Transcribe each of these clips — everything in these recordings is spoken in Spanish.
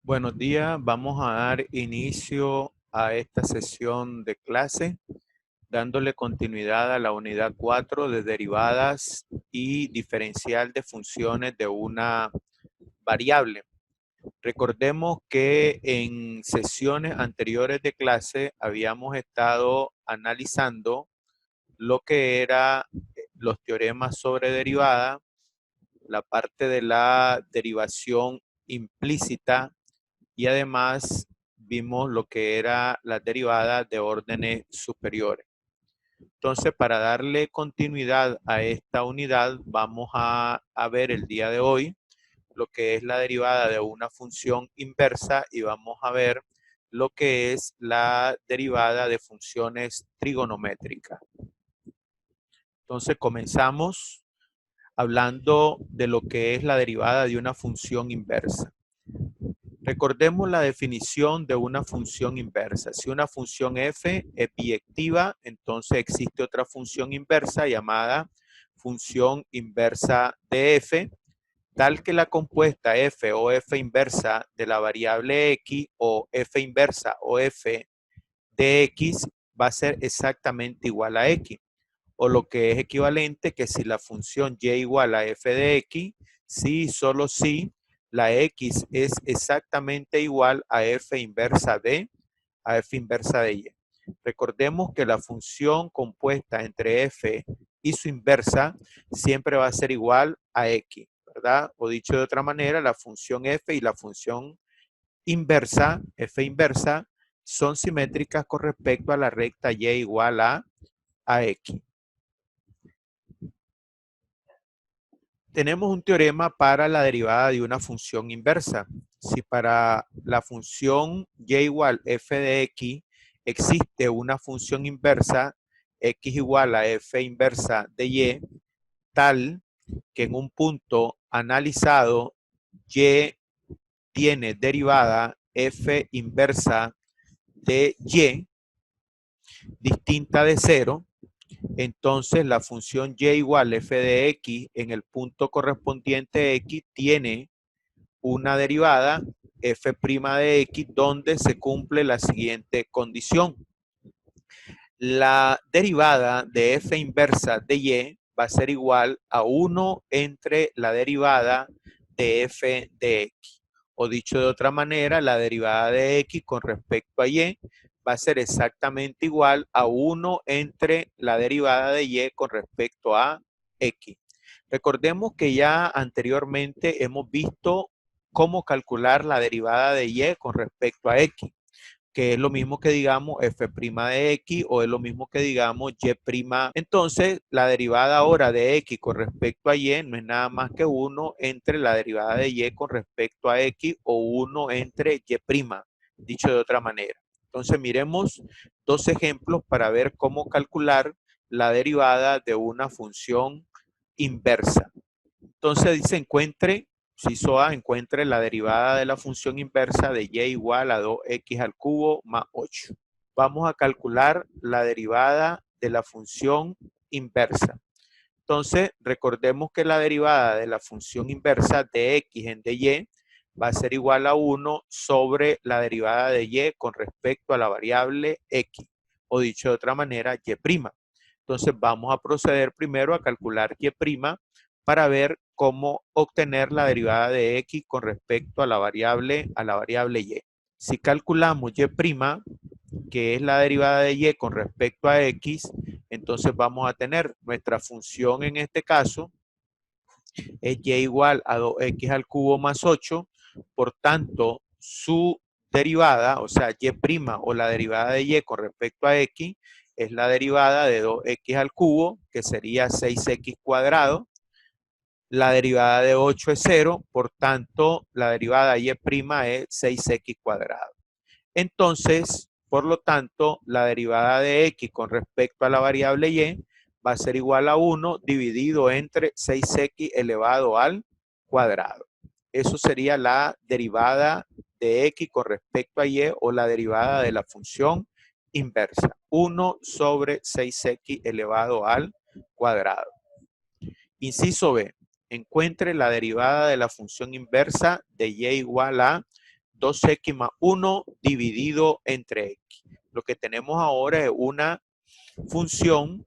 Buenos días, vamos a dar inicio a esta sesión de clase, dándole continuidad a la unidad 4 de derivadas y diferencial de funciones de una variable. Recordemos que en sesiones anteriores de clase habíamos estado analizando lo que era los teoremas sobre derivada, la parte de la derivación implícita y además vimos lo que era la derivada de órdenes superiores. Entonces, para darle continuidad a esta unidad, vamos a ver el día de hoy lo que es la derivada de una función inversa y vamos a ver lo que es la derivada de funciones trigonométricas. Entonces, comenzamos hablando de lo que es la derivada de una función inversa. Recordemos la definición de una función inversa. Si una función f es biyectiva, entonces existe otra función inversa llamada función inversa de f, tal que la compuesta f o f inversa de la variable x o f inversa o f de x va a ser exactamente igual a x. O lo que es equivalente que si la función y igual a f de x, si y solo si la x es exactamente igual a f inversa de y. Recordemos que la función compuesta entre f y su inversa siempre va a ser igual a x, ¿verdad? O dicho de otra manera, la función f y la función inversa, f inversa, son simétricas con respecto a la recta y igual a x. Tenemos un teorema para la derivada de una función inversa. Si para la función y igual f de x existe una función inversa, x igual a f inversa de y, tal que en un punto analizado y tiene derivada f inversa de y distinta de 0, entonces la función y igual f de x en el punto correspondiente x tiene una derivada f' de x donde se cumple la siguiente condición. La derivada de f inversa de y va a ser igual a 1 entre la derivada de f de x. O dicho de otra manera, la derivada de x con respecto a y va a ser exactamente igual a 1 entre la derivada de y con respecto a x. Recordemos que ya anteriormente hemos visto cómo calcular la derivada de y con respecto a x, que es lo mismo que digamos f' de x o es lo mismo que digamos y'. Entonces, la derivada ahora de x con respecto a y no es nada más que 1 entre la derivada de y con respecto a x o 1 entre y', dicho de otra manera. Entonces, miremos dos ejemplos para ver cómo calcular la derivada de una función inversa. Entonces dice inciso A, encuentre la derivada de la función inversa de y igual a 2x al cubo más 8. Vamos a calcular la derivada de la función inversa. Entonces, recordemos que la derivada de la función inversa de x en dy va a ser igual a 1 sobre la derivada de y con respecto a la variable x, o dicho de otra manera, y'. Entonces, vamos a proceder primero a calcular y' para ver cómo obtener la derivada de x con respecto a la variable y. Si calculamos y', que es la derivada de y con respecto a x, entonces vamos a tener nuestra función en este caso es y igual a 2x al cubo más 8, por tanto su derivada, o sea y' o la derivada de y con respecto a x, es la derivada de 2x al cubo, que sería 6x cuadrado. La derivada de 8 es 0, por tanto la derivada y' es 6x cuadrado. Entonces, por lo tanto, la derivada de x con respecto a la variable y va a ser igual a 1 dividido entre 6x elevado al cuadrado. Eso sería la derivada de x con respecto a y o la derivada de la función inversa. 1 sobre 6x elevado al cuadrado. Inciso B. Encuentre la derivada de la función inversa de y igual a 2x más 1 dividido entre x. Lo que tenemos ahora es una función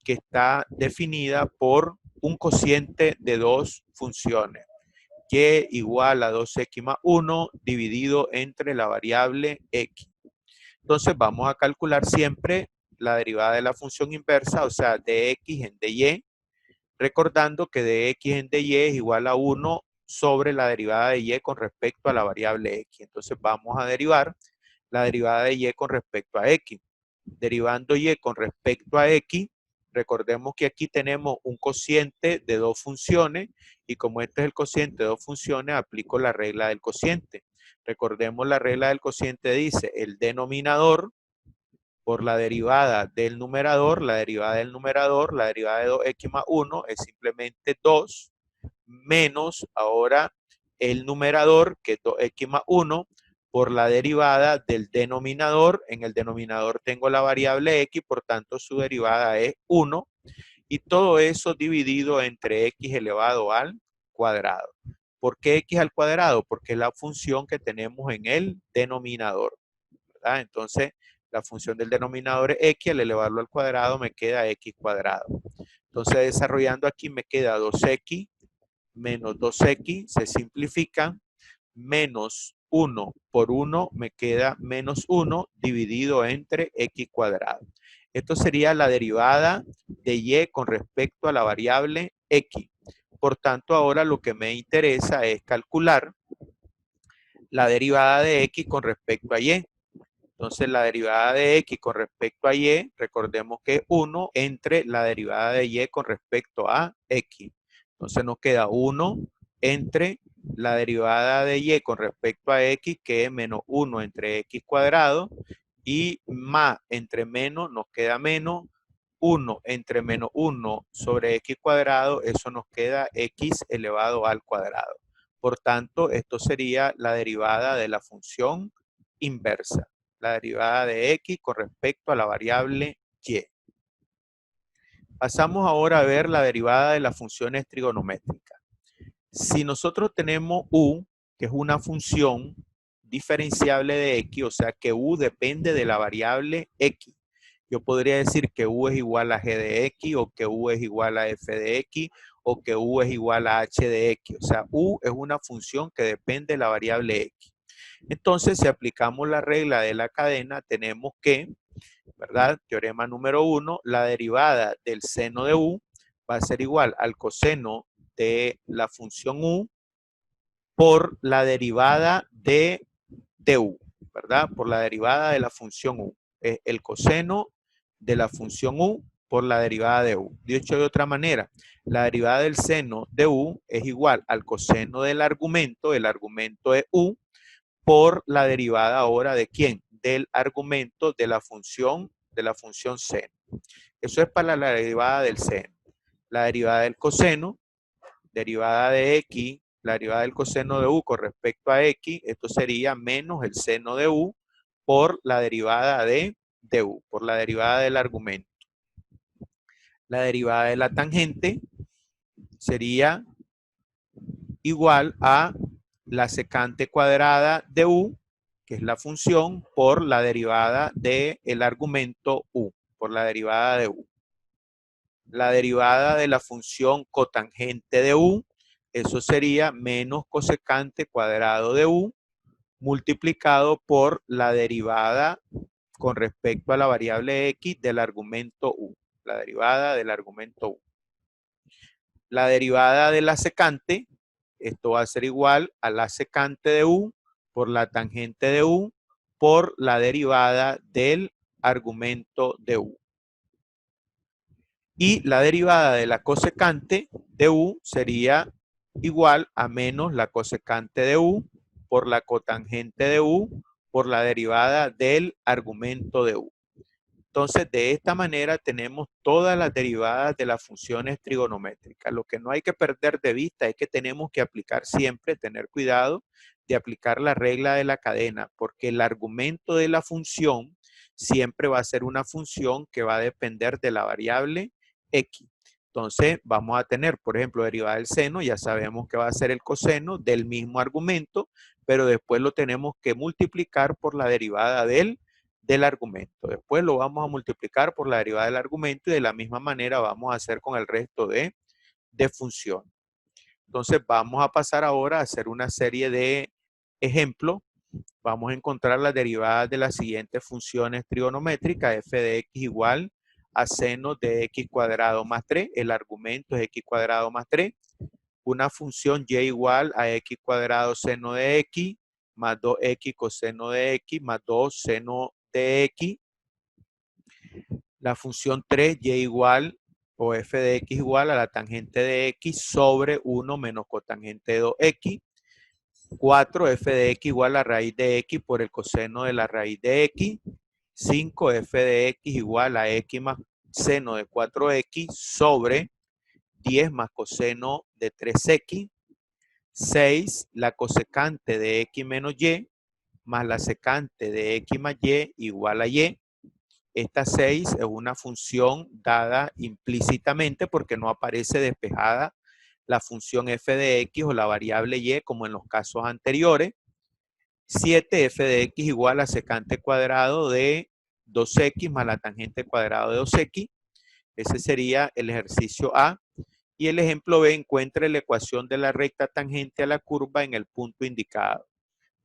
que está definida por un cociente de dos funciones, y igual a 2x más 1 dividido entre la variable x. Entonces vamos a calcular siempre la derivada de la función inversa, o sea, de x en dy, recordando que de x en dy es igual a 1 sobre la derivada de y con respecto a la variable x. Entonces vamos a derivar la derivada de y con respecto a x. Derivando y con respecto a x, recordemos que aquí tenemos un cociente de dos funciones y como este es el cociente de dos funciones, aplico la regla del cociente. Recordemos la regla del cociente dice el denominador por la derivada del numerador, la derivada del numerador, la derivada de 2x más 1 es simplemente 2 menos ahora el numerador que es 2x más 1 por la derivada del denominador. En el denominador tengo la variable x, por tanto su derivada es 1 y todo eso dividido entre x elevado al cuadrado. ¿Por qué x al cuadrado? Porque es la función que tenemos en el denominador, ¿verdad? Entonces, la función del denominador es x, al elevarlo al cuadrado me queda x cuadrado. Entonces, desarrollando aquí me queda 2x menos 2x, se simplifica, menos 1 por 1 me queda menos 1 dividido entre x cuadrado. Esto sería la derivada de y con respecto a la variable x. Por tanto, ahora lo que me interesa es calcular la derivada de x con respecto a y. Entonces, la derivada de x con respecto a y, recordemos que es 1 entre la derivada de y con respecto a x. Entonces, nos queda 1 entre la derivada de y con respecto a x, que es menos 1 entre x cuadrado, y más entre menos nos queda menos 1 entre menos 1 sobre x cuadrado, eso nos queda x elevado al cuadrado. Por tanto, esto sería la derivada de la función inversa, la derivada de x con respecto a la variable y. Pasamos ahora a ver la derivada de las funciones trigonométricas. Si nosotros tenemos u, que es una función diferenciable de x, o sea que u depende de la variable x, yo podría decir que u es igual a g de x, o que u es igual a f de x, o que u es igual a h de x. O sea, u es una función que depende de la variable x. Entonces, si aplicamos la regla de la cadena, tenemos que, ¿verdad? Teorema número 1, la derivada del seno de u va a ser igual al coseno de la función u por la derivada de u, ¿verdad? Por la derivada de la función u. Es el coseno de la función u por la derivada de u. Dicho de otra manera, la derivada del seno de u es igual al coseno del argumento, el argumento es u, por la derivada ahora de ¿quién? Del argumento de la función seno. Eso es para la derivada del seno. La derivada del coseno, derivada de x, la derivada del coseno de u con respecto a x, esto sería menos el seno de u por la derivada de u, por la derivada del argumento. La derivada de la tangente sería igual a la secante cuadrada de u, que es la función, por la derivada del argumento u, por la derivada de u. La derivada de la función cotangente de u, eso sería menos cosecante cuadrado de u, multiplicado por la derivada con respecto a la variable x del argumento u, la derivada del argumento u. La derivada de la secante, esto va a ser igual a la secante de u por la tangente de u por la derivada del argumento de u. Y la derivada de la cosecante de u sería igual a menos la cosecante de u por la cotangente de u por la derivada del argumento de u. Entonces, de esta manera tenemos todas las derivadas de las funciones trigonométricas. Lo que no hay que perder de vista es que tenemos que aplicar siempre, tener cuidado de aplicar la regla de la cadena, porque el argumento de la función siempre va a ser una función que va a depender de la variable x. Entonces vamos a tener, por ejemplo, derivada del seno, ya sabemos que va a ser el coseno del mismo argumento, pero después lo tenemos que multiplicar por la derivada del argumento. Después lo vamos a multiplicar por la derivada del argumento y de la misma manera vamos a hacer con el resto de funciones. Entonces vamos a pasar ahora a hacer una serie de ejemplos. Vamos a encontrar las derivadas de las siguientes funciones trigonométricas, f de x igual a seno de x cuadrado más 3, el argumento es x cuadrado más 3, una función y igual a x cuadrado seno de x más 2x coseno de x más 2 seno de x, la función 3 y igual o f de x igual a la tangente de x sobre 1 menos cotangente de 2x, 4 f de x igual a raíz de x por el coseno de la raíz de x, 5 f de x igual a x más seno de 4x sobre 10 más coseno de 3x, 6 la cosecante de x menos y más la secante de x más y igual a y. Esta 6 es una función dada implícitamente porque no aparece despejada la función f de x o la variable y como en los casos anteriores. 7 f de x igual a secante cuadrado de 2x más la tangente cuadrado de 2x. Ese sería el ejercicio A. Y el ejemplo B, encuentre la ecuación de la recta tangente a la curva en el punto indicado.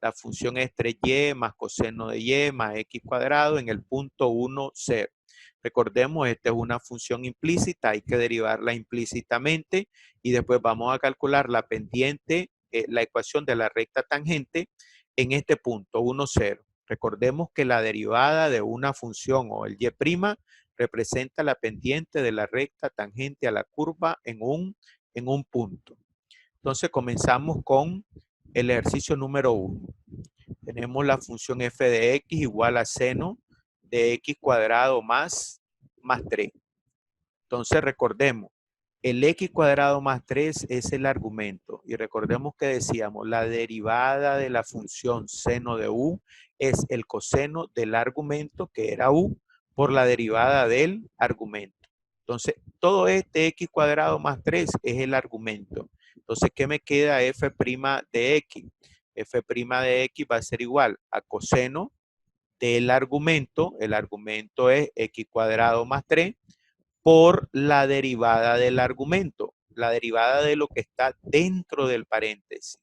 La función es 3y más coseno de y más x cuadrado en el punto 1, 0. Recordemos, esta es una función implícita, hay que derivarla implícitamente y después vamos a calcular la pendiente, la ecuación de la recta tangente en este punto 1, 0. Recordemos que la derivada de una función o el y' representa la pendiente de la recta tangente a la curva en un punto. Entonces comenzamos con el ejercicio número 1. Tenemos la función f de x igual a seno de x cuadrado más 3. Entonces recordemos, el x cuadrado más 3 es el argumento. Y recordemos que decíamos, la derivada de la función seno de u es el coseno del argumento, que era u, por la derivada del argumento. Entonces, todo este x cuadrado más 3 es el argumento. Entonces, ¿qué me queda f' de x? F' de x va a ser igual a coseno del argumento. El argumento es x cuadrado más 3 por la derivada del argumento, la derivada de lo que está dentro del paréntesis.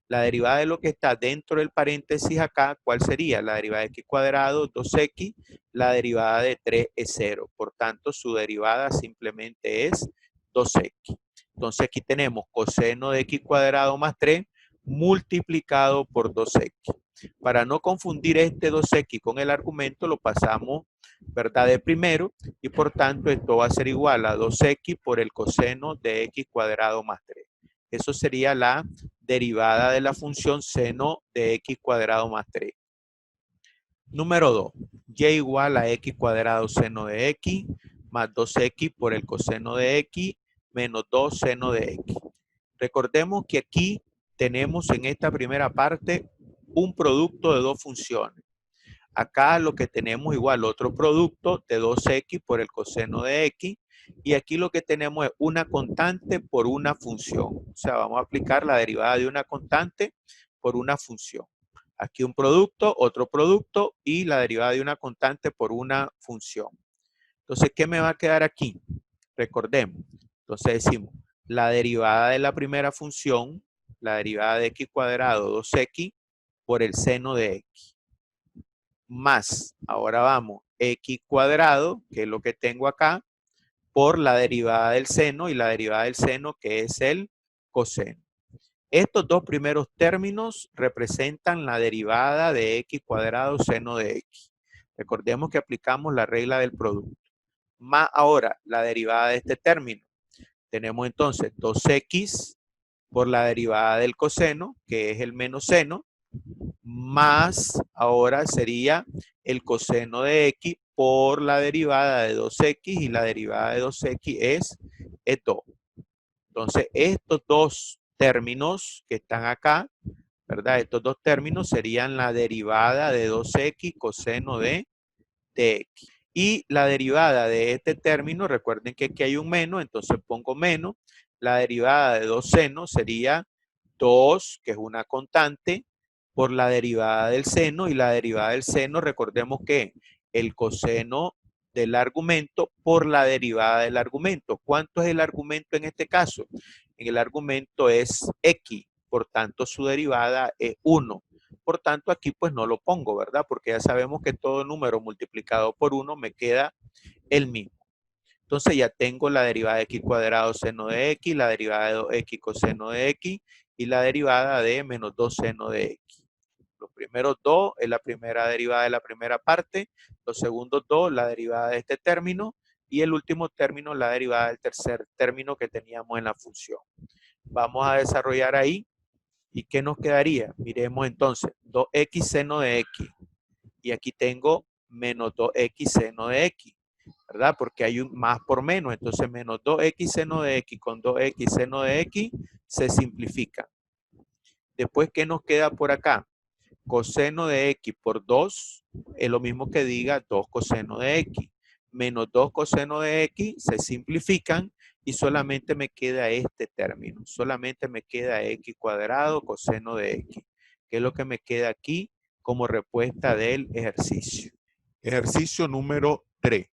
La derivada de lo que está dentro del paréntesis acá, ¿cuál sería? La derivada de x cuadrado, 2x, la derivada de 3 es 0. Por tanto, su derivada simplemente es 2x. Entonces aquí tenemos coseno de x cuadrado más 3 multiplicado por 2x. Para no confundir este 2x con el argumento, lo pasamos, ¿verdad?, de primero, y por tanto esto va a ser igual a 2x por el coseno de x cuadrado más 3. Eso sería la derivada de la función seno de x cuadrado más 3. Número 2, y igual a x cuadrado seno de x más 2x por el coseno de x menos 2 seno de x. Recordemos que aquí tenemos en esta primera parte un producto de dos funciones. Acá lo que tenemos igual otro producto de 2x por el coseno de x y aquí lo que tenemos es una constante por una función. O sea, vamos a aplicar la derivada de una constante por una función. Aquí un producto, otro producto y la derivada de una constante por una función. Entonces, ¿qué me va a quedar aquí? Recordemos. Entonces decimos, la derivada de la primera función, la derivada de x cuadrado 2x por el seno de x. Más, ahora vamos, x cuadrado, que es lo que tengo acá, por la derivada del seno y la derivada del seno que es el coseno. Estos dos primeros términos representan la derivada de x cuadrado seno de x. Recordemos que aplicamos la regla del producto. Más ahora la derivada de este término. Tenemos entonces 2x por la derivada del coseno, que es el menos seno, más ahora sería el coseno de x por la derivada de 2x y la derivada de 2x es 2. Entonces, estos dos términos que están acá, ¿verdad? Estos dos términos serían la derivada de 2x coseno de x. Y la derivada de este término, recuerden que aquí hay un menos, entonces pongo menos. La derivada de 2 seno sería 2, que es una constante, por la derivada del seno. Y la derivada del seno, recordemos que el coseno del argumento por la derivada del argumento. ¿Cuánto es el argumento en este caso? En el argumento es x, por tanto su derivada es 1. Por tanto, aquí pues no lo pongo, ¿verdad? Porque ya sabemos que todo número multiplicado por 1 me queda el mismo. Entonces ya tengo la derivada de x cuadrado seno de x, la derivada de 2x coseno de x y la derivada de menos 2 seno de x. Los primeros dos es la primera derivada de la primera parte, los segundos dos la derivada de este término y el último término la derivada del tercer término que teníamos en la función. Vamos a desarrollar ahí. ¿Y qué nos quedaría? Miremos entonces, 2x seno de x. Y aquí tengo menos 2x seno de x, ¿verdad? Porque hay un más por menos. Entonces, menos 2x seno de x con 2x seno de x se simplifica. Después, ¿qué nos queda por acá? Coseno de x por 2 es lo mismo que diga 2 coseno de x. Menos 2 coseno de x se simplifican y solamente me queda este término. Solamente me queda x cuadrado coseno de x, que es lo que me queda aquí como respuesta del ejercicio. Ejercicio número 3.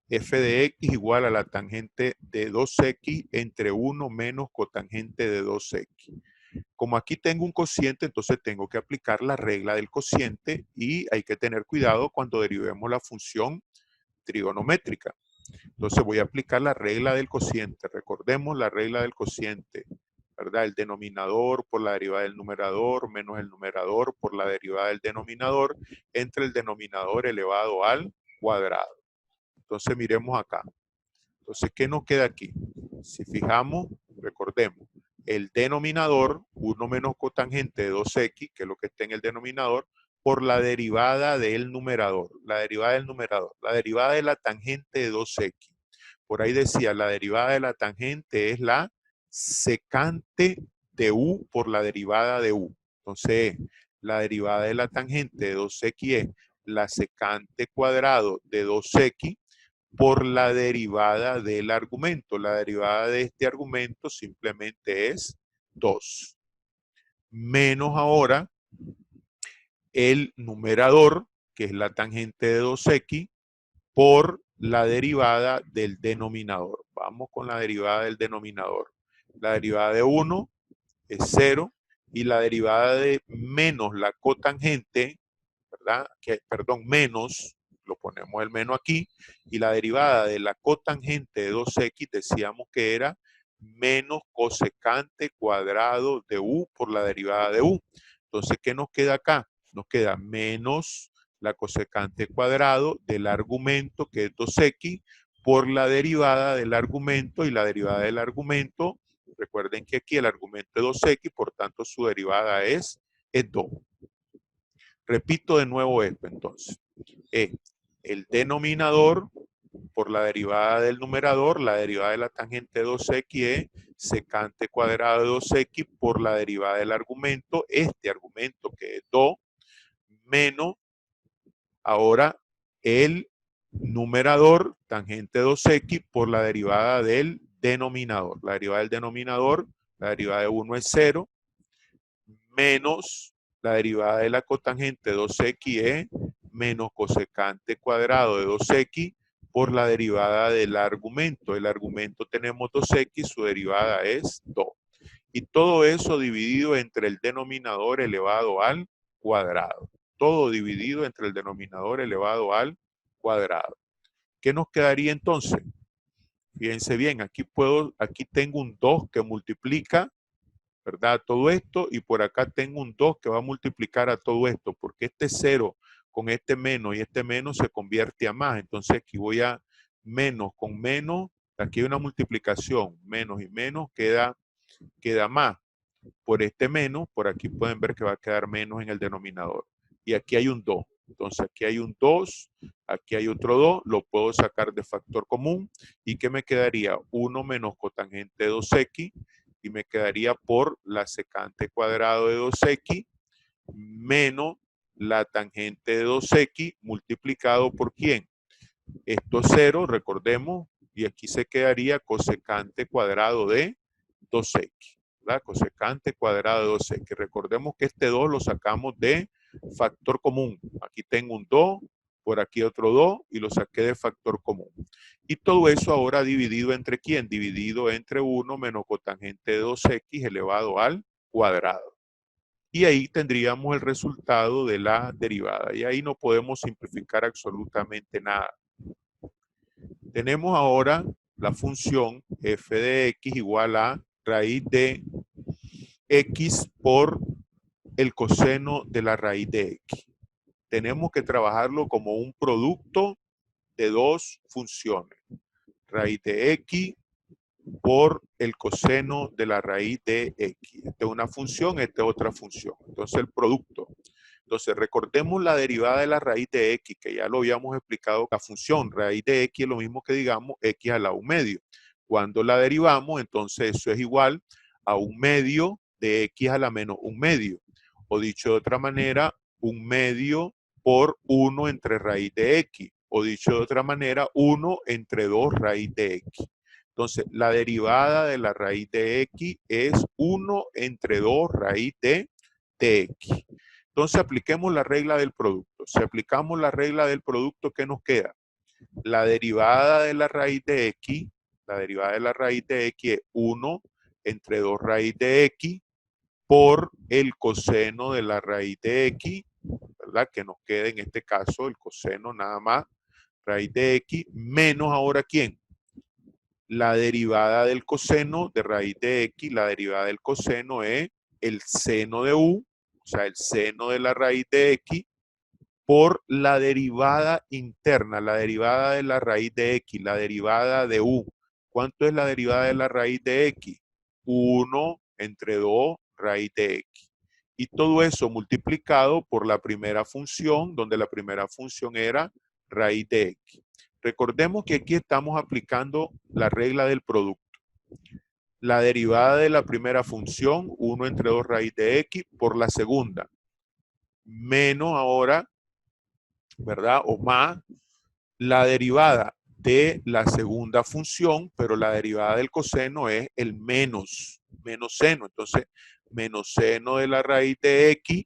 F de x igual a la tangente de 2x entre 1 menos cotangente de 2x. Como aquí tengo un cociente, entonces tengo que aplicar la regla del cociente y hay que tener cuidado cuando derivemos la función trigonométrica. Entonces voy a aplicar la regla del cociente. Recordemos la regla del cociente, ¿verdad? El denominador por la derivada del numerador menos el numerador por la derivada del denominador entre el denominador elevado al cuadrado. Entonces miremos acá. Entonces, ¿qué nos queda aquí? Si fijamos, recordemos, el denominador, 1 menos cotangente de 2x, que es lo que está en el denominador, por la derivada del numerador. La derivada del numerador. La derivada de la tangente de 2x. Por ahí decía, la derivada de la tangente es la secante de u por la derivada de u. Entonces, la derivada de la tangente de 2x es la secante cuadrado de 2x por la derivada del argumento. La derivada de este argumento simplemente es 2. Menos ahora el numerador, que es la tangente de 2x, por la derivada del denominador. Vamos con la derivada del denominador. La derivada de 1 es 0 y la derivada de menos la cotangente, ¿verdad? Perdón, menos, lo ponemos el menos aquí, y la derivada de la cotangente de 2x decíamos que era menos cosecante cuadrado de u por la derivada de u. Entonces, ¿qué nos queda acá? Nos queda menos la cosecante cuadrado del argumento, que es 2x, por la derivada del argumento, y la derivada del argumento, recuerden que aquí el argumento es 2x, por tanto su derivada es 2. Repito de nuevo esto entonces. El denominador por la derivada del numerador, la derivada de la tangente de 2x es secante cuadrado de 2x por la derivada del argumento, este argumento que es 2, menos ahora el numerador, tangente de 2x, por la derivada del denominador. La derivada del denominador, la derivada de 1 es 0, menos la derivada de la cotangente de 2x es menos cosecante cuadrado de 2x por la derivada del argumento. El argumento tenemos 2x, su derivada es 2. Y todo eso dividido entre el denominador elevado al cuadrado. Todo dividido entre el denominador elevado al cuadrado. ¿Qué nos quedaría entonces? Fíjense bien, aquí tengo un 2 que multiplica, ¿verdad? Todo esto, y por acá tengo un 2 que va a multiplicar a todo esto, porque este 0 con este menos y este menos se convierte a más. Entonces aquí voy a menos con menos, aquí hay una multiplicación, menos y menos queda más. Por este menos, por aquí pueden ver que va a quedar menos en el denominador. Y aquí hay un 2. Entonces aquí hay un 2, aquí hay otro 2, lo puedo sacar de factor común. ¿Y qué me quedaría? 1 menos cotangente de 2x, y me quedaría por la secante cuadrado de 2x menos la tangente de 2x multiplicado por ¿quién? Esto es 0, recordemos, y aquí se quedaría cosecante cuadrado de 2x, ¿verdad? Cosecante cuadrado de 2x. Recordemos que este 2 lo sacamos de factor común. Aquí tengo un 2, por aquí otro 2 y lo saqué de factor común. Y todo eso ahora dividido entre ¿quién? Dividido entre 1 menos cotangente de 2x elevado al cuadrado. Y ahí tendríamos el resultado de la derivada. Y ahí no podemos simplificar absolutamente nada. Tenemos ahora la función f de x igual a raíz de x por el coseno de la raíz de x. Tenemos que trabajarlo como un producto de dos funciones. Raíz de x por el coseno de la raíz de x. Esta es una función, esta es otra función. Entonces el producto. Entonces recordemos la derivada de la raíz de x, que ya lo habíamos explicado. La función raíz de x es lo mismo que digamos x a la 1 medio. Cuando la derivamos, entonces eso es igual a 1 medio de x a la menos 1 medio. O dicho de otra manera, 1 medio por 1 entre raíz de x. O dicho de otra manera, 1 entre 2 raíz de x. Entonces, la derivada de la raíz de x es 1 entre 2 raíz de x. Entonces, apliquemos la regla del producto. Si aplicamos la regla del producto, ¿qué nos queda? La derivada de la raíz de x, la derivada de la raíz de x es 1 entre 2 raíz de x por el coseno de la raíz de x, ¿verdad? Que nos queda en este caso el coseno nada más, raíz de x, menos ahora ¿quién? La derivada del coseno de raíz de x, la derivada del coseno es el seno de u, o sea, el seno de la raíz de x, por la derivada interna, la derivada de la raíz de x, la derivada de u. ¿Cuánto es la derivada de la raíz de x? 1 entre 2 raíz de x. Y todo eso multiplicado por la primera función, donde la primera función era raíz de x. Recordemos que aquí estamos aplicando la regla del producto. La derivada de la primera función, 1 entre 2 raíz de x, por la segunda. Menos ahora, ¿verdad? O más la derivada de la segunda función, pero la derivada del coseno es el menos seno. Entonces, menos seno de la raíz de x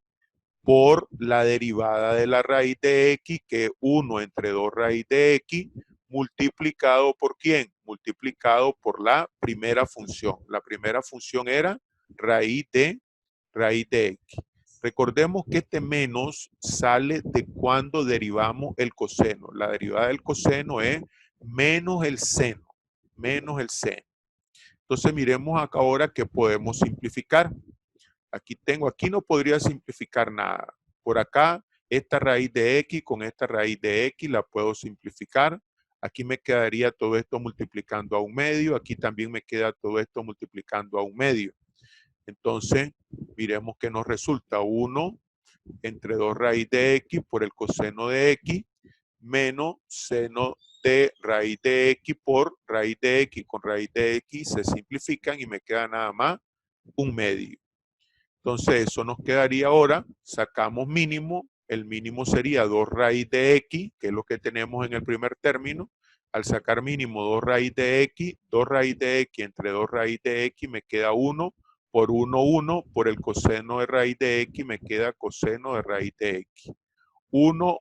por la derivada de la raíz de x, que es 1 entre 2 raíz de x, multiplicado por ¿quién? Multiplicado por la primera función. La primera función era raíz de x. Recordemos que este menos sale de cuando derivamos el coseno. La derivada del coseno es menos el seno, menos el seno. Entonces miremos acá ahora que podemos simplificar. Aquí no podría simplificar nada. Por acá, esta raíz de x con esta raíz de x la puedo simplificar. Aquí me quedaría todo esto multiplicando a 1 medio. Aquí también me queda todo esto multiplicando a 1 medio. Entonces, miremos que nos resulta 1 entre 2 raíz de x por el coseno de x menos seno de raíz de x por raíz de x con raíz de x se simplifican y me queda nada más 1 medio. Entonces eso nos quedaría ahora, sacamos mínimo, el mínimo sería 2 raíz de x, que es lo que tenemos en el primer término. Al sacar mínimo 2 raíz de x, 2 raíz de x entre 2 raíz de x me queda 1 por 1, 1, por el coseno de raíz de x me queda coseno de raíz de x. 1,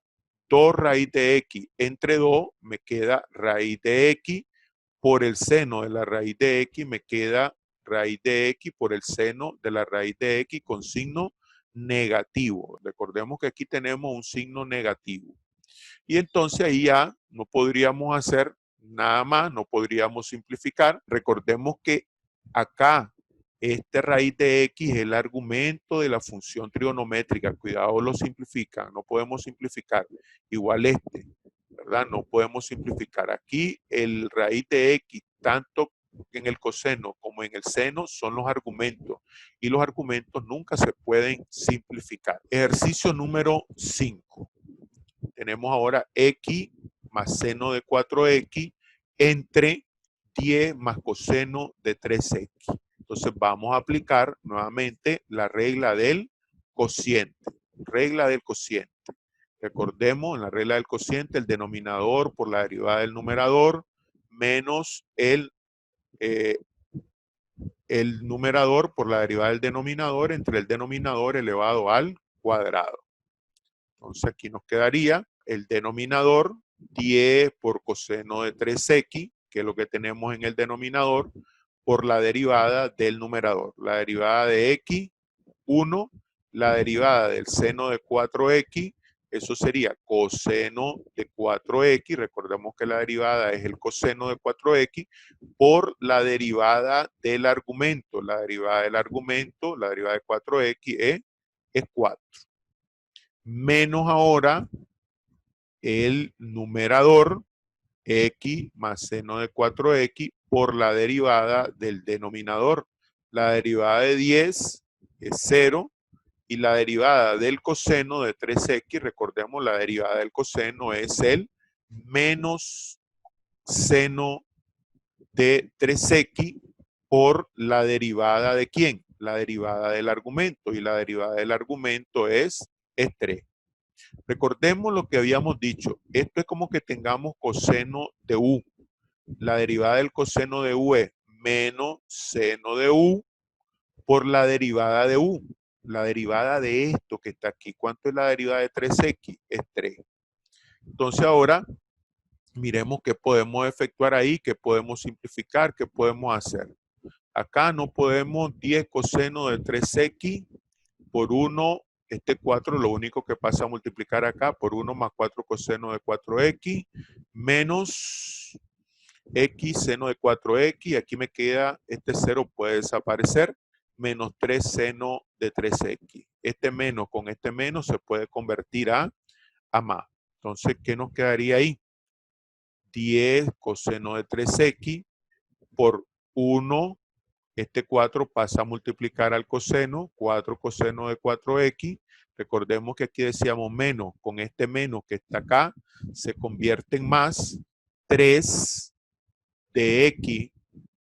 2 raíz de x entre 2 me queda raíz de x, por el seno de la raíz de x me queda raíz de x por el seno de la raíz de x con signo negativo. Recordemos que aquí tenemos un signo negativo. Y entonces ahí ya no podríamos hacer nada más, no podríamos simplificar. Recordemos que acá este raíz de x es el argumento de la función trigonométrica. Cuidado, lo simplifican, no podemos simplificar. Igual este, ¿verdad? No podemos simplificar. Aquí el raíz de x, tanto en el coseno como en el seno, son los argumentos. Y los argumentos nunca se pueden simplificar. Ejercicio número 5. Tenemos ahora x más seno de 4x entre 10 más coseno de 3x. Entonces vamos a aplicar nuevamente la regla del cociente. Regla del cociente. Recordemos, en la regla del cociente, el denominador por la derivada del numerador menos el numerador por la derivada del denominador entre el denominador elevado al cuadrado. Entonces aquí nos quedaría el denominador 10 por coseno de 3x, que es lo que tenemos en el denominador, por la derivada del numerador. La derivada de x, 1, la derivada del seno de 4x, eso sería coseno de 4x, recordemos que la derivada es el coseno de 4x, por la derivada del argumento. La derivada del argumento, la derivada de 4x es 4. Menos ahora el numerador x más seno de 4x por la derivada del denominador. La derivada de 10 es 0 y la derivada del coseno de 3x, recordemos la derivada del coseno es el menos seno de 3x por la derivada de ¿quién? La derivada del argumento, y la derivada del argumento es 3. Recordemos lo que habíamos dicho. Esto es como que tengamos coseno de u. La derivada del coseno de u es menos seno de u por la derivada de u. La derivada de esto que está aquí. ¿Cuánto es la derivada de 3x? Es 3. Entonces ahora miremos qué podemos efectuar ahí, qué podemos simplificar, qué podemos hacer. Acá no podemos 10 coseno de 3x por 1, este 4 lo único que pasa a multiplicar acá por 1 más 4 coseno de 4x menos x seno de 4x, aquí me queda, este 0 puede desaparecer, menos 3 seno de 3x. Este menos con este menos se puede convertir a más. Entonces, ¿qué nos quedaría ahí? 10 coseno de 3x por 1, este 4 pasa a multiplicar al coseno, 4 coseno de 4x. Recordemos que aquí decíamos menos, con este menos que está acá, se convierte en más 3 de x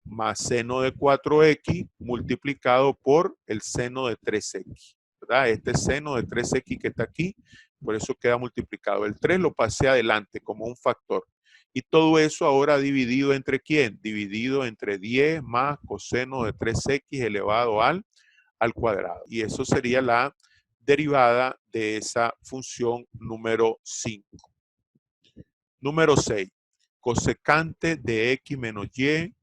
más seno de 4x multiplicado por el seno de 3x. ¿Verdad? Este seno de 3x que está aquí, por eso queda multiplicado. El 3 lo pasé adelante como un factor. Y todo eso ahora dividido entre ¿quién? Dividido entre 10 más coseno de 3x elevado al cuadrado. Y eso sería la derivada de esa función número 5. Número 6. Cosecante de x menos y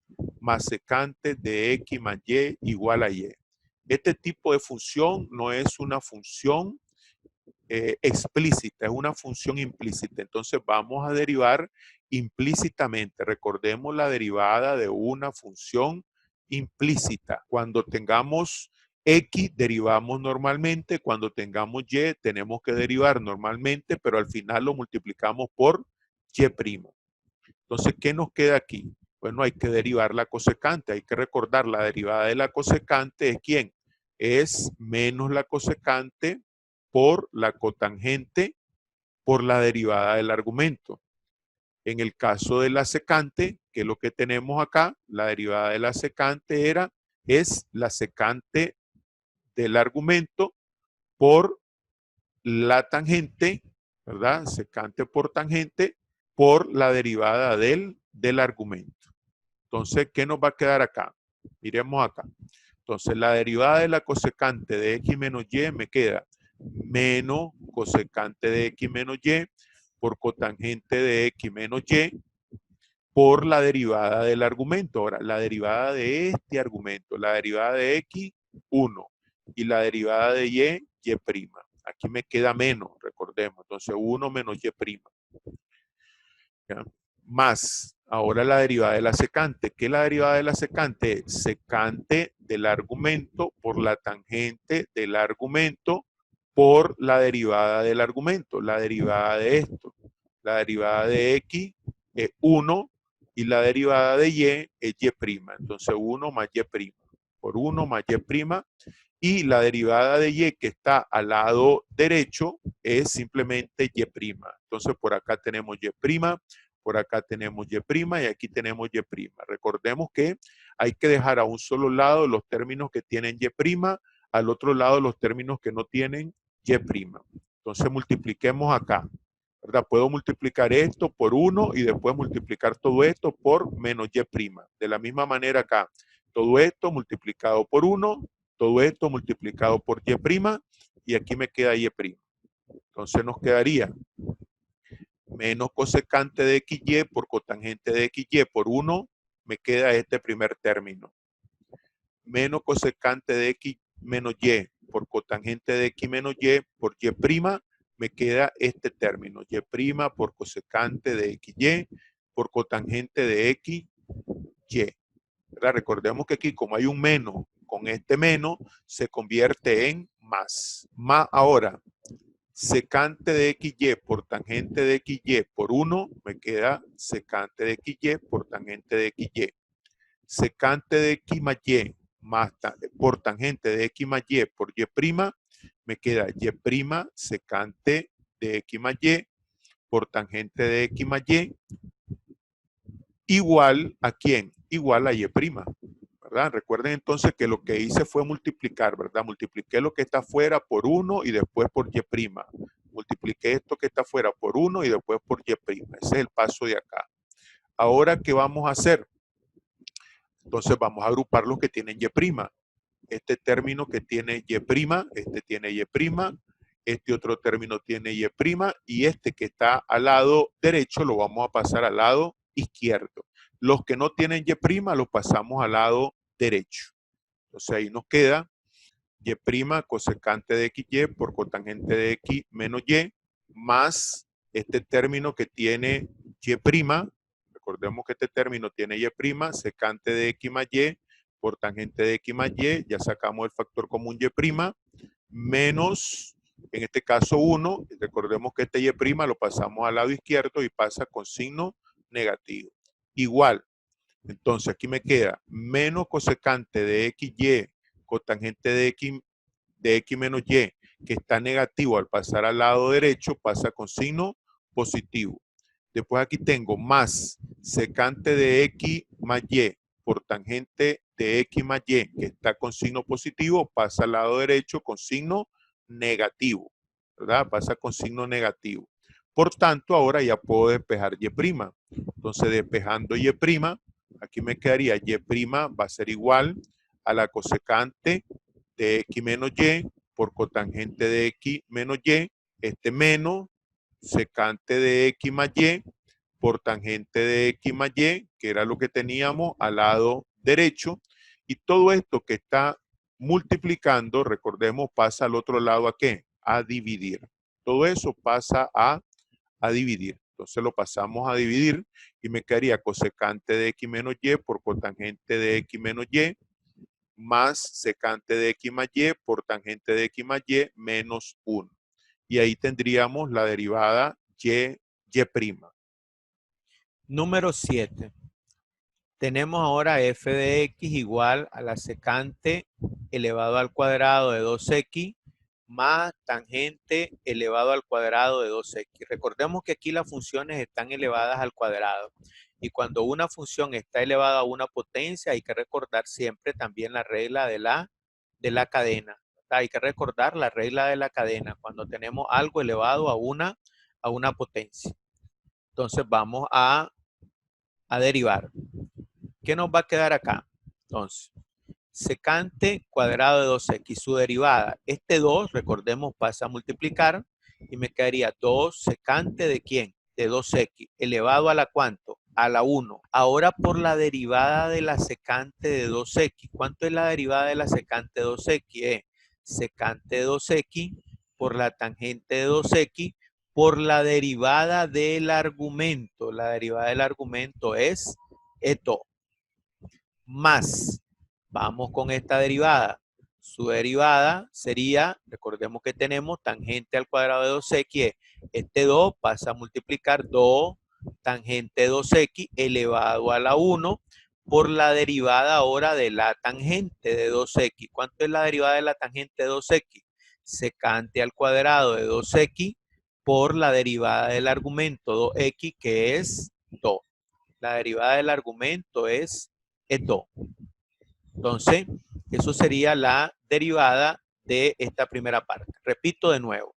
más secante de x más y igual a y. Este tipo de función no es una función explícita, es una función implícita. Entonces vamos a derivar implícitamente. Recordemos la derivada de una función implícita. Cuando tengamos x, derivamos normalmente. Cuando tengamos y, tenemos que derivar normalmente, pero al final lo multiplicamos por y'. Entonces, ¿qué nos queda aquí? Bueno, hay que derivar la cosecante. Hay que recordar la derivada de la cosecante es ¿quién? Es menos la cosecante por la cotangente por la derivada del argumento. En el caso de la secante, que es lo que tenemos acá, la derivada de la secante es la secante del argumento por la tangente, ¿verdad? Secante por tangente por la derivada del argumento. Entonces, ¿qué nos va a quedar acá? Miremos acá. Entonces, la derivada de la cosecante de x menos y me queda menos cosecante de x menos y por cotangente de x menos y por la derivada del argumento. Ahora, la derivada de este argumento, la derivada de x, 1, y la derivada de y'. Aquí me queda menos, recordemos. Entonces, 1 menos y'. ¿Ya? Más, ahora la derivada de la secante. ¿Qué es la derivada de la secante? Secante del argumento por la tangente del argumento por la derivada del argumento. La derivada de esto. La derivada de x es 1 y la derivada de y es y'. Entonces 1 más y'. Por 1 más y'. Y la derivada de y que está al lado derecho es simplemente y'. Entonces por acá tenemos y', por acá tenemos y' y aquí tenemos y'. Recordemos que hay que dejar a un solo lado los términos que tienen y', al otro lado los términos que no tienen y'. Entonces multipliquemos acá, ¿verdad? Puedo multiplicar esto por 1 y después multiplicar todo esto por menos y'. De la misma manera acá, todo esto multiplicado por 1, todo esto multiplicado por y', y aquí me queda y'. Entonces nos quedaría menos cosecante de xy por cotangente de xy por 1, me queda este primer término. Menos cosecante de x menos y por cotangente de x menos y por y', me queda este término, y' por cosecante de xy por cotangente de x, y. ¿Verdad? Recordemos que aquí, como hay un menos, con este menos se convierte en más. Más ahora, secante de xy por tangente de xy por '1, me queda secante de xy por tangente de xy. Secante de x más y más por tangente de x más y por y', me queda y' secante de x más y por tangente de x más y igual a ¿quién? Igual a y'. ¿Verdad? Recuerden entonces que lo que hice fue multiplicar, ¿verdad? Multipliqué lo que está afuera por 1 y después por y'. Multipliqué esto que está afuera por 1 y después por y'. Ese es el paso de acá. Ahora, ¿qué vamos a hacer? Entonces vamos a agrupar los que tienen y'. Este término que tiene y', este tiene y', este otro término tiene y', y este que está al lado derecho lo vamos a pasar al lado izquierdo. Los que no tienen y', los pasamos al lado derecho. Entonces ahí nos queda y', cosecante de xy por cotangente de x menos y, más este término que tiene y'. Recordemos que este término tiene y', secante de x más y por tangente de x más y, ya sacamos el factor común y', menos, en este caso 1, recordemos que este y' lo pasamos al lado izquierdo y pasa con signo negativo. Igual, entonces aquí me queda menos cosecante de xy cotangente de x menos y, que está negativo al pasar al lado derecho, pasa con signo positivo. Después aquí tengo más secante de x más y por tangente de x más y, que está con signo positivo, pasa al lado derecho con signo negativo, ¿verdad? Pasa con signo negativo. Por tanto, ahora ya puedo despejar y'. Entonces, despejando y', aquí me quedaría y' va a ser igual a la cosecante de x menos y por cotangente de x menos y, este menos secante de x más y por tangente de x más y, que era lo que teníamos al lado derecho, y todo esto que está multiplicando, recordemos, pasa al otro lado ¿a qué? A dividir. Todo eso pasa a dividir. Entonces lo pasamos a dividir y me quedaría cosecante de x menos y por cotangente de x menos y más secante de x más y por tangente de x más y menos 1. Y ahí tendríamos la derivada y'. Número 7. Tenemos ahora f de x igual a la secante elevado al cuadrado de 2x más tangente elevado al cuadrado de 2x. Recordemos que aquí las funciones están elevadas al cuadrado. Y cuando una función está elevada a una potencia, hay que recordar siempre también la regla de la cadena. Hay que recordar la regla de la cadena cuando tenemos algo elevado a una potencia. Entonces vamos a derivar. ¿Qué nos va a quedar acá? Entonces, secante cuadrado de 2x, su derivada. Este 2, recordemos, pasa a multiplicar y me quedaría 2 secante de ¿quién? De 2x, elevado a la ¿cuánto? A la 1. Ahora por la derivada de la secante de 2x. ¿Cuánto es la derivada de la secante de 2x? Secante de 2x por la tangente de 2x por la derivada del argumento. La derivada del argumento es esto. Más, vamos con esta derivada. Su derivada sería, recordemos que tenemos tangente al cuadrado de 2x, este 2 pasa a multiplicar 2 tangente de 2x elevado a la 1 por la derivada ahora de la tangente de 2x. ¿Cuánto es la derivada de la tangente de 2x? Secante al cuadrado de 2x por la derivada del argumento 2x, que es 2. La derivada del argumento es 2. Entonces, eso sería la derivada de esta primera parte. Repito de nuevo.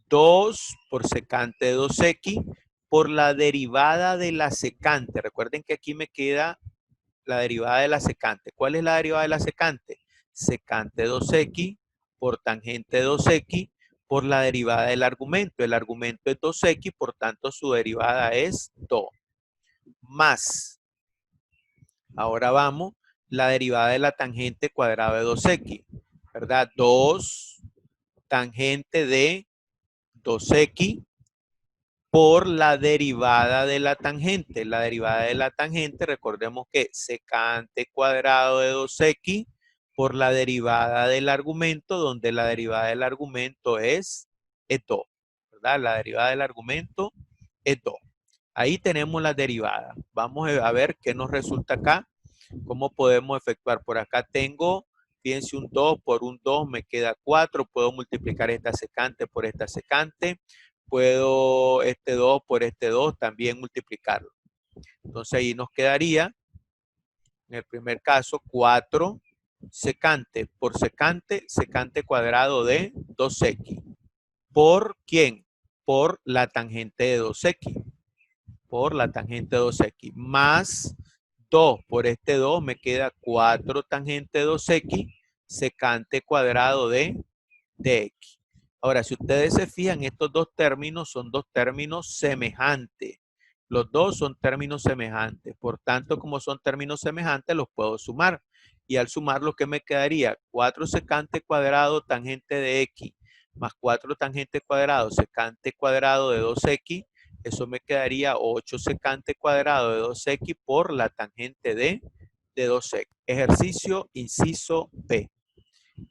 2 por secante de 2x por la derivada de la secante. Recuerden que aquí me queda la derivada de la secante. ¿Cuál es la derivada de la secante? Secante 2x por tangente 2x por la derivada del argumento. El argumento es 2x, por tanto su derivada es 2. Más, ahora vamos, la derivada de la tangente cuadrada de 2x, ¿verdad? 2 tangente de 2x por la derivada de la tangente. La derivada de la tangente, recordemos que secante cuadrado de 2x por la derivada del argumento, donde la derivada del argumento es 2, ¿verdad? La derivada del argumento es 2. Ahí tenemos la derivada. Vamos a ver qué nos resulta acá. ¿Cómo podemos efectuar? Por acá tengo, fíjense, un 2 por un 2 me queda 4. Puedo multiplicar esta secante por esta secante. Puedo este 2 por este 2 también multiplicarlo. Entonces ahí nos quedaría, en el primer caso, 4 secante por secante, secante cuadrado de 2x. ¿Por quién? Por la tangente de 2x. Por la tangente de 2x. Más 2 por este 2 me queda 4 tangente de 2x, secante cuadrado de x. Ahora, si ustedes se fijan, estos dos términos son dos términos semejantes. Los dos son términos semejantes. Por tanto, como son términos semejantes, los puedo sumar. Y al sumar, lo que me quedaría, 4 secante cuadrado tangente de x, más 4 tangente cuadrado secante cuadrado de 2x, eso me quedaría 8 secante cuadrado de 2x por la tangente de 2x. Ejercicio inciso B.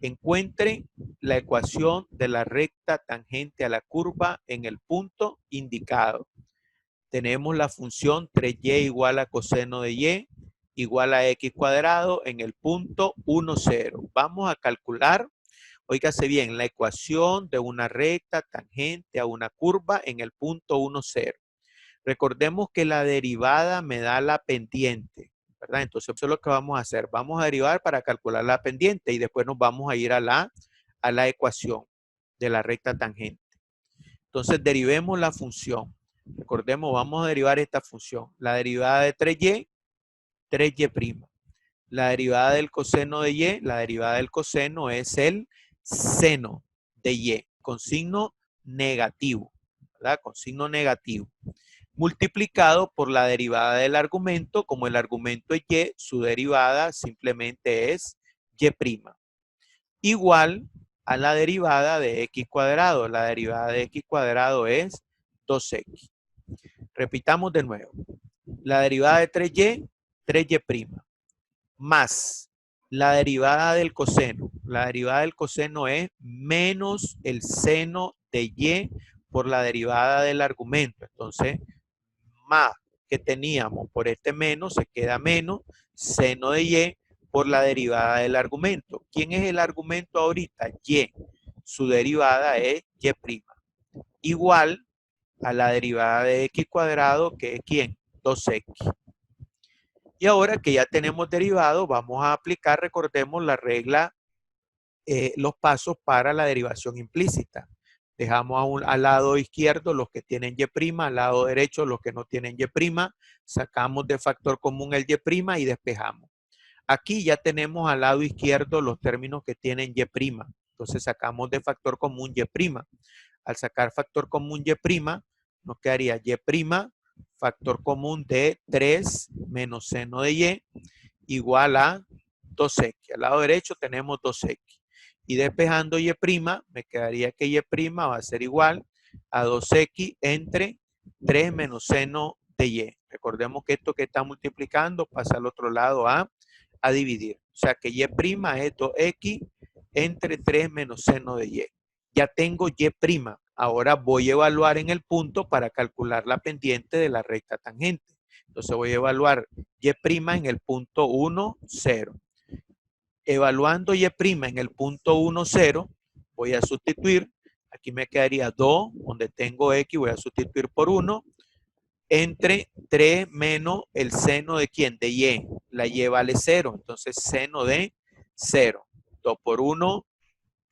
Encuentre la ecuación de la recta tangente a la curva en el punto indicado. Tenemos la función 3y igual a coseno de y igual a x cuadrado en el punto 1, 0. Vamos a calcular, óigase bien, la ecuación de una recta tangente a una curva en el punto 1, 0. Recordemos que la derivada me da la pendiente, ¿verdad? Entonces eso es lo que vamos a hacer. Vamos a derivar para calcular la pendiente y después nos vamos a ir a la ecuación de la recta tangente. Entonces derivemos la función. Recordemos, vamos a derivar esta función. La derivada de 3y, 3y'. La derivada del coseno de y, la derivada del coseno es el seno de y, con signo negativo, ¿verdad? Con signo negativo. Multiplicado por la derivada del argumento, como el argumento es y, su derivada simplemente es y'. Igual a la derivada de x cuadrado. La derivada de x cuadrado es 2x. Repitamos de nuevo. La derivada de 3y, 3y'. Más la derivada del coseno. La derivada del coseno es menos el seno de y por la derivada del argumento. Entonces, más que teníamos por este menos, se queda menos seno de y por la derivada del argumento. ¿Quién es el argumento ahorita? Y. Su derivada es y'. Igual a la derivada de x cuadrado, que es ¿quién? 2x. Y ahora que ya tenemos derivado, vamos a aplicar, recordemos, la regla, los pasos para la derivación implícita. Dejamos al lado izquierdo los que tienen y', al lado derecho los que no tienen y', sacamos de factor común el y' y despejamos. Aquí ya tenemos al lado izquierdo los términos que tienen y'. Entonces sacamos de factor común y'. Al sacar factor común y', nos quedaría y', factor común de 3 menos seno de y, igual a 2x. Al lado derecho tenemos 2x. Y despejando y', me quedaría que y' va a ser igual a 2x entre 3 menos seno de y. Recordemos que esto que está multiplicando pasa al otro lado a dividir. O sea que y' es 2x entre 3 menos seno de y. Ya tengo y'. Ahora voy a evaluar en el punto para calcular la pendiente de la recta tangente. Entonces voy a evaluar y' en el punto 1, 0. Evaluando y' en el punto 1, 0, voy a sustituir. Aquí me quedaría 2, donde tengo x, voy a sustituir por 1, entre 3 menos el seno de ¿quién? De y. La y vale 0, entonces seno de 0. 2 por 1,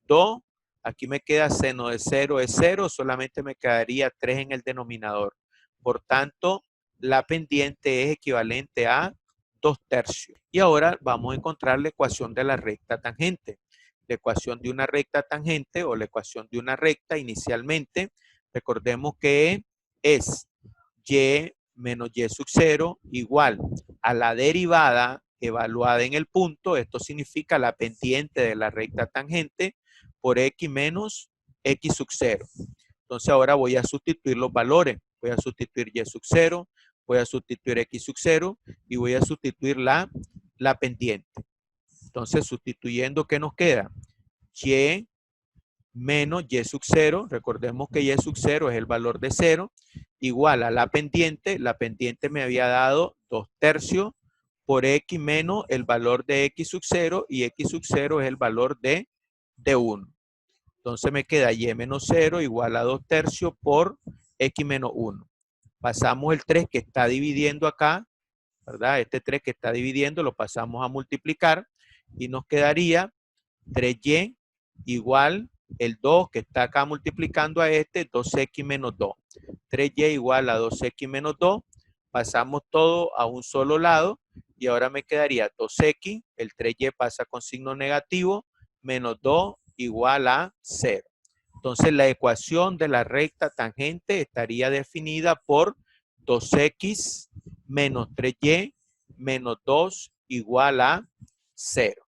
2, Aquí me queda seno de 0 es 0, solamente me quedaría 3 en el denominador. Por tanto, la pendiente es equivalente a 2/3. Y ahora vamos a encontrar la ecuación de la recta tangente. La ecuación de una recta tangente o la ecuación de una recta inicialmente, recordemos que es y menos y sub 0 igual a la derivada evaluada en el punto. Esto significa la pendiente de la recta tangente por x menos x sub 0. Entonces ahora voy a sustituir los valores. Voy a sustituir y sub 0, voy a sustituir x sub 0 y voy a sustituir la pendiente. Entonces sustituyendo, ¿qué nos queda? Y menos y sub 0, recordemos que y sub 0 es el valor de 0, igual a la pendiente me había dado 2/3 por x menos el valor de x sub 0 y x sub 0 es el valor de 1. Entonces me queda y menos 0 igual a 2/3 por x menos 1. Pasamos el 3 que está dividiendo acá, ¿verdad? Este 3 que está dividiendo lo pasamos a multiplicar y nos quedaría 3y igual el 2 que está acá multiplicando a este, 2x menos 2. 3y igual a 2x menos 2. Pasamos todo a un solo lado y ahora me quedaría 2x, el 3y pasa con signo negativo, menos 2 igual a 0. Entonces la ecuación de la recta tangente estaría definida por 2x menos 3y menos 2 igual a 0.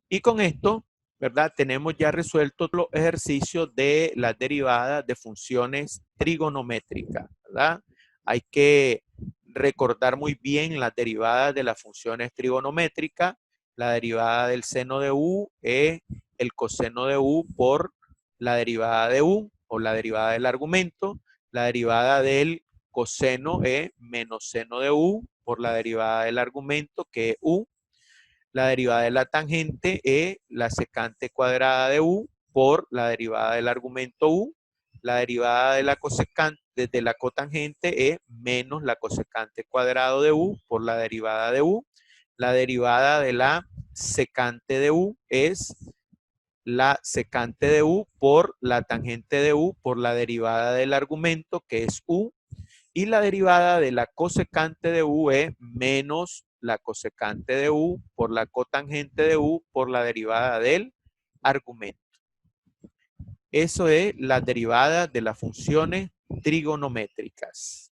Y con esto, ¿verdad? Tenemos ya resueltos los ejercicios de las derivadas de funciones trigonométricas, ¿verdad? Hay que recordar muy bien las derivadas de las funciones trigonométricas. La derivada del seno de u es el coseno de u por la derivada de u o la derivada del argumento. La derivada del coseno es menos seno de u por la derivada del argumento, que es u. La derivada de la tangente es la secante cuadrada de u por la derivada del argumento u. La derivada de la cosecante de la cotangente es menos la cosecante cuadrado de u por la derivada de u. La derivada de la secante de u es la secante de u por la tangente de u por la derivada del argumento, que es u. Y la derivada de la cosecante de u es menos la cosecante de u por la cotangente de u por la derivada del argumento. Eso es la derivada de las funciones trigonométricas.